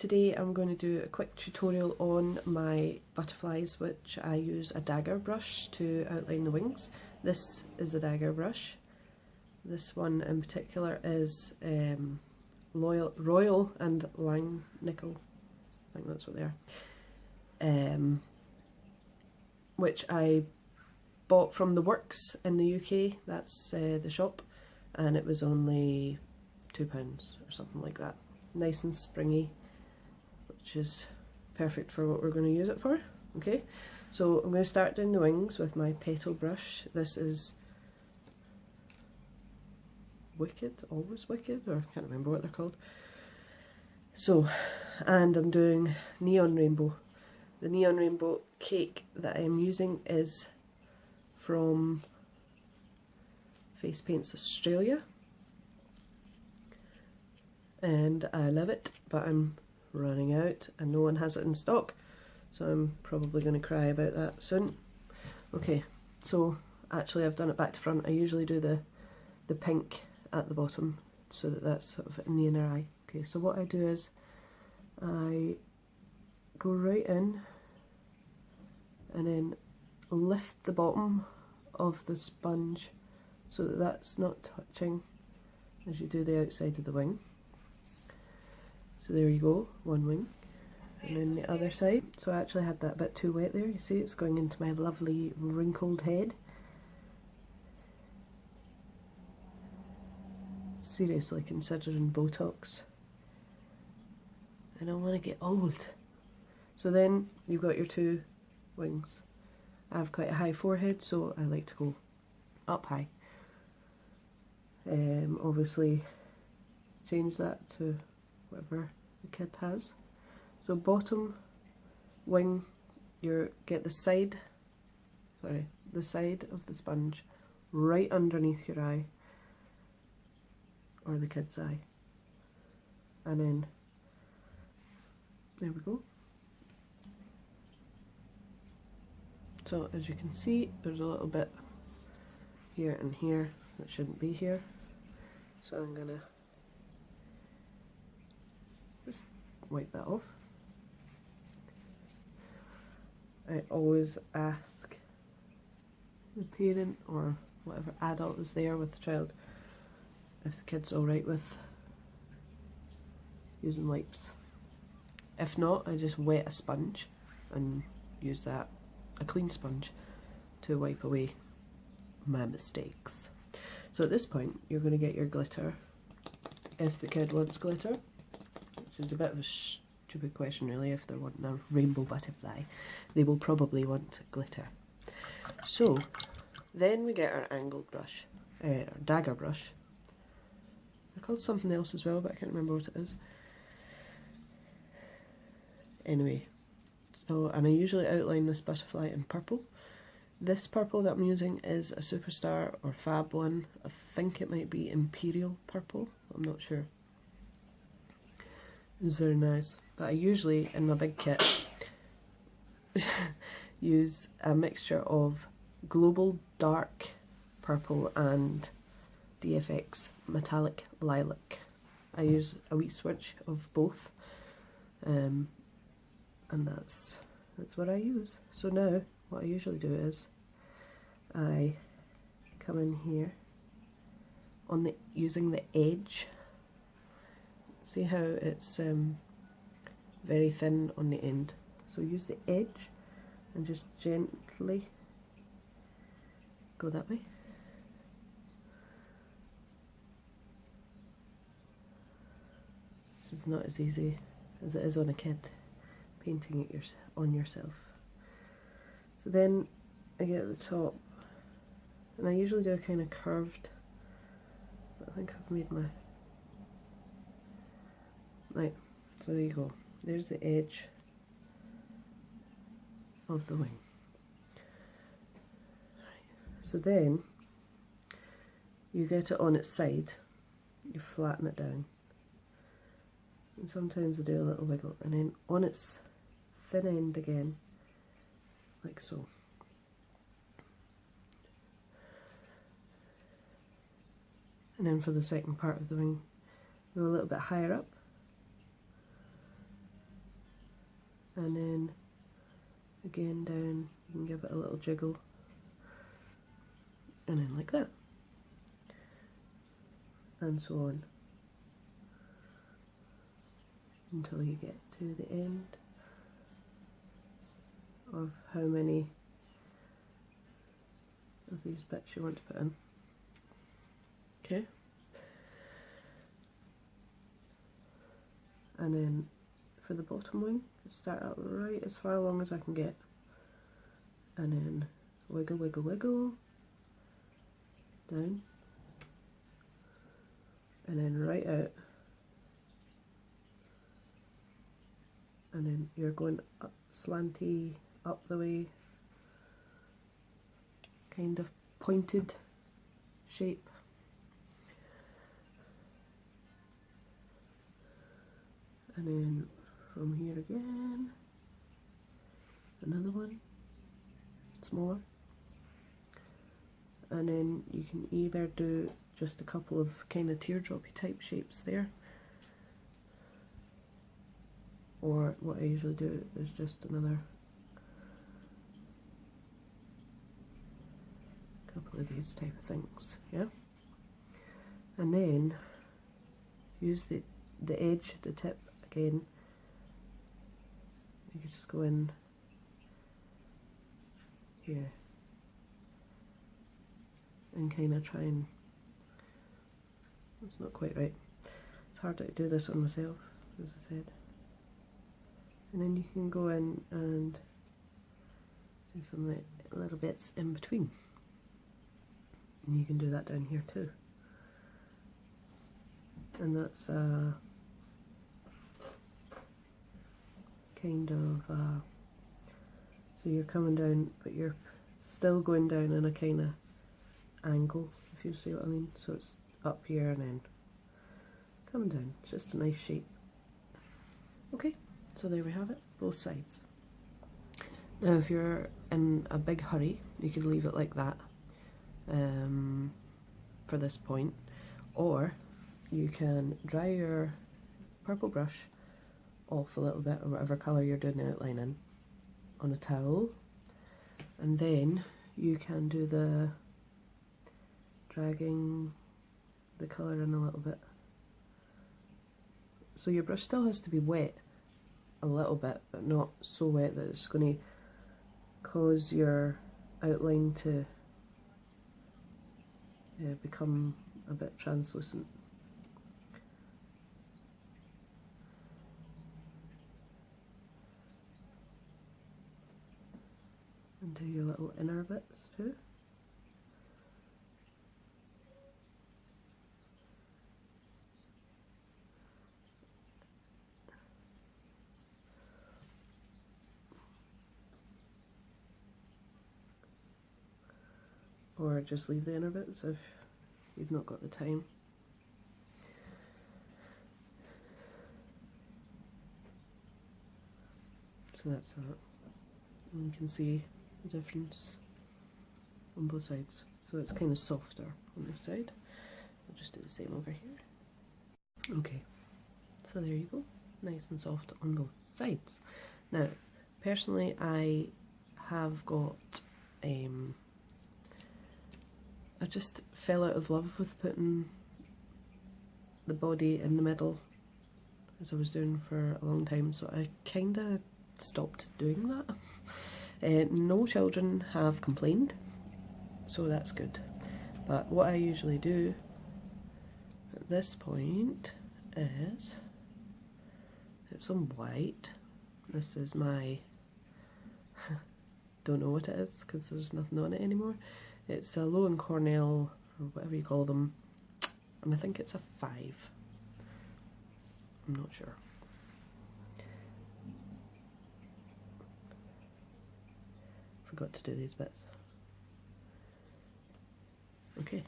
Today I'm going to do a quick tutorial on my butterflies, which I use a dagger brush to outline the wings. This is a dagger brush. This one in particular is Royal and Langnickel, I think that's what they are, which I bought from the Works in the UK, that's the shop, and it was only £2 or something like that. Nice and springy, which is perfect for what we're going to use it for. Okay, so I'm going to start doing the wings with my petal brush. This is Wicked, Always Wicked, or I can't remember what they're called. So, and I'm doing Neon Rainbow. The Neon Rainbow cake that I'm using is from Face Paints Australia, and I love it, but I'm running out and no one has it in stock, so I'm probably going to cry about that soon. Okay, so actually I've done it back to front. I usually do the pink at the bottom so that that's sort of in the inner eye. Okay, so what I do is I go right in and then lift the bottom of the sponge so that that's not touching as you do the outside of the wing. So there you go, one wing. And then the other side. So I actually had that bit too wet there, you see it's going into my lovely wrinkled head. Seriously considering Botox. I don't want to get old. So then you've got your two wings. I have quite a high forehead, so I like to go up high. Obviously change that to whatever the kid has. So bottom wing, you get the side of the sponge right underneath your eye, or the kid's eye, and then there we go. So as you can see, there's a little bit here and here that shouldn't be here, so I'm gonna just wipe that off. I always ask the parent or whatever adult is there with the child if the kid's alright with using wipes. If not, I just wet a sponge and use that, a clean sponge, to wipe away my mistakes. So at this point you're going to get your glitter, if the kid wants glitter, which is a bit of a stupid question really. If they're wanting a rainbow butterfly, they will probably want glitter. So then we get our angled brush, our dagger brush. They're called something else as well, but I can't remember what it is. Anyway, so, and I usually outline this butterfly in purple. This purple that I'm using is a Superstar or Fab one. I think it might be Imperial purple, I'm not sure. It's very nice, but I usually in my big kit use a mixture of Global Dark Purple and DFX Metallic Lilac. I use a wee switch of both, and that's what I use. So now what I usually do is I come in here on using the edge. See how it's very thin on the end, so use the edge and just gently go that way. This is not as easy as it is on a kid painting it on yourself. So then I get at the top, and I usually do a kind of curved, but I think I've made my, right, so there you go, there's the edge of the wing. So then you get it on its side, you flatten it down, and sometimes I do a little wiggle, and then on its thin end again, like so. And then for the second part of the wing, go a little bit higher up, and then again down, you can give it a little jiggle, and then like that, and so on until you get to the end of how many of these bits you want to put in. Okay, and then for the bottom wing, start out right as far along as I can get, and then wiggle, wiggle, wiggle down, and then right out, and then you're going up, slanty up the way, kind of pointed shape. And then from here again, another one, smaller. And then you can either do just a couple of kind of teardroppy type shapes there, or what I usually do is just another couple of these type of things, yeah? And then use the edge, the tip again. You can just go in here and kind of try and, it's not quite right. It's hard to do this on myself, as I said. And then you can go in and do some little bits in between. And you can do that down here too. And that's kind of, so you're coming down, but you're still going down in a kind of angle, if you see what I mean. So it's up here and then coming down. It's just a nice shape. Okay, so there we have it, both sides. Now if you're in a big hurry, you can leave it like that for this point, or you can dry your purple brush off a little bit, or whatever colour you're doing the outline in, on a towel, and then you can do the dragging the colour in a little bit. So your brush still has to be wet a little bit, but not so wet that it's going to cause your outline to become a bit translucent. And do your little inner bits too. Or just leave the inner bits if you've not got the time. So that's that. And you can see the difference on both sides. So it's kind of softer on this side. I'll just do the same over here. Okay, so there you go. Nice and soft on both sides. Now, personally, I have got I just fell out of love with putting the body in the middle, as I was doing for a long time, so I kind of stopped doing that. No children have complained, so that's good. But what I usually do at this point is, it's some white. This is my, don't know what it is because there's nothing on it anymore. It's a Low and Cornell, or whatever you call them, and I think it's a 5. I'm not sure. Forgot to do these bits. Okay,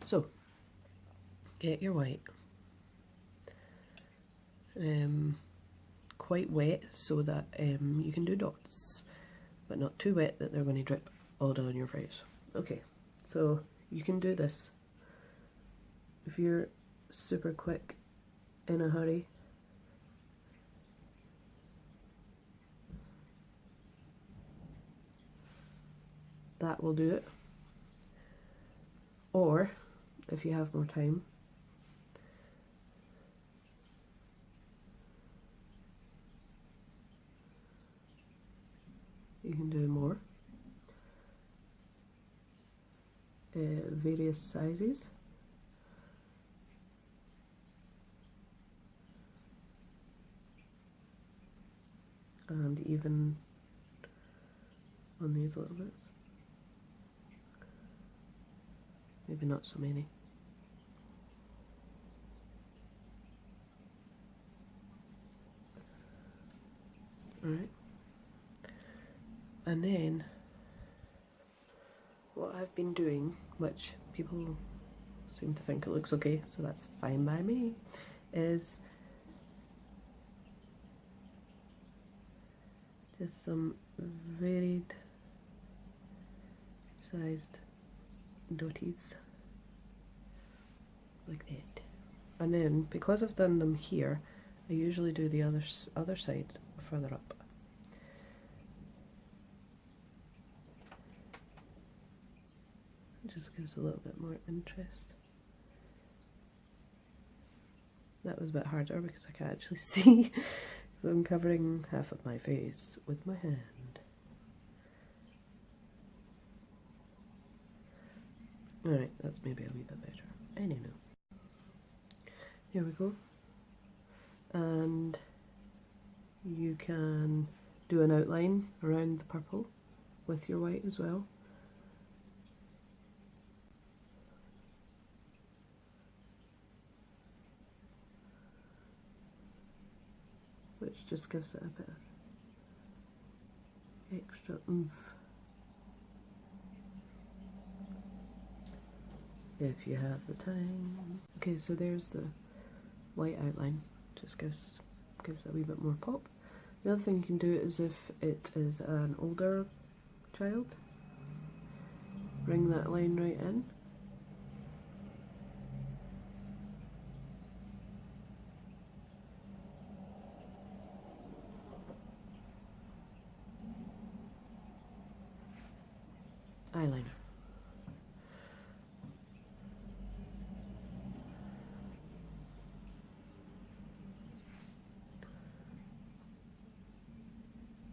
so get your white quite wet so that you can do dots, but not too wet that they're going to drip all down your face. Okay, so you can do this if you're super quick in a hurry. that will do it. Or, if you have more time, you can do more. Various sizes. And even on these little bits. Maybe not so many. Alright. And then what I've been doing, which people seem to think it looks okay, so that's fine by me, is just some varied sized doties like that. And then because I've done them here, I usually do the other side further up. It just gives a little bit more interest. That was a bit harder because I can't actually see, so I'm covering half of my face with my hand. Alright, that's maybe a wee bit better. Anyway, here we go. And you can do an outline around the purple with your white as well. Which just gives it a bit of extra oomph. If you have the time. Okay, so there's the white outline. Just gives it a wee bit more pop. The other thing you can do is if it is an older child, bring that line right in. Eyeliner.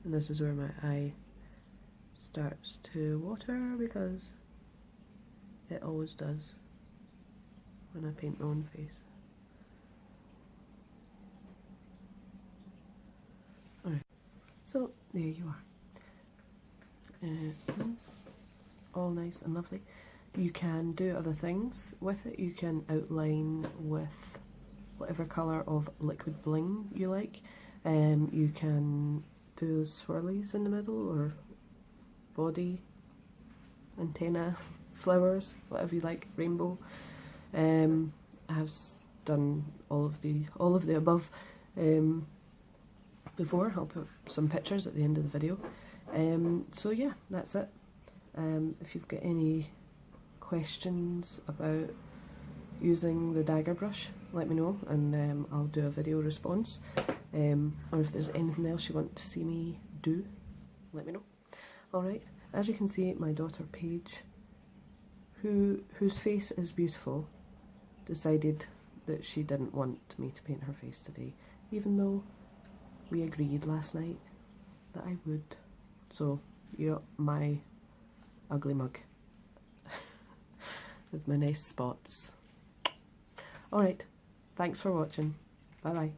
And this is where my eye starts to water because it always does when I paint my own face. Alright, so there you are. All nice and lovely. You can do other things with it. You can outline with whatever colour of liquid bling you like. You can do swirlies in the middle, or body, antenna, flowers, whatever you like, rainbow. I have done all of the above before. I'll put some pictures at the end of the video. So yeah, that's it. If you've got any questions about using the dagger brush, let me know, and I'll do a video response. Or if there's anything else you want to see me do, let me know. Alright, as you can see, my daughter Paige, whose face is beautiful, decided that she didn't want me to paint her face today, even though we agreed last night that I would. So, you're my ugly mug with my nice spots. Alright, thanks for watching. Bye bye.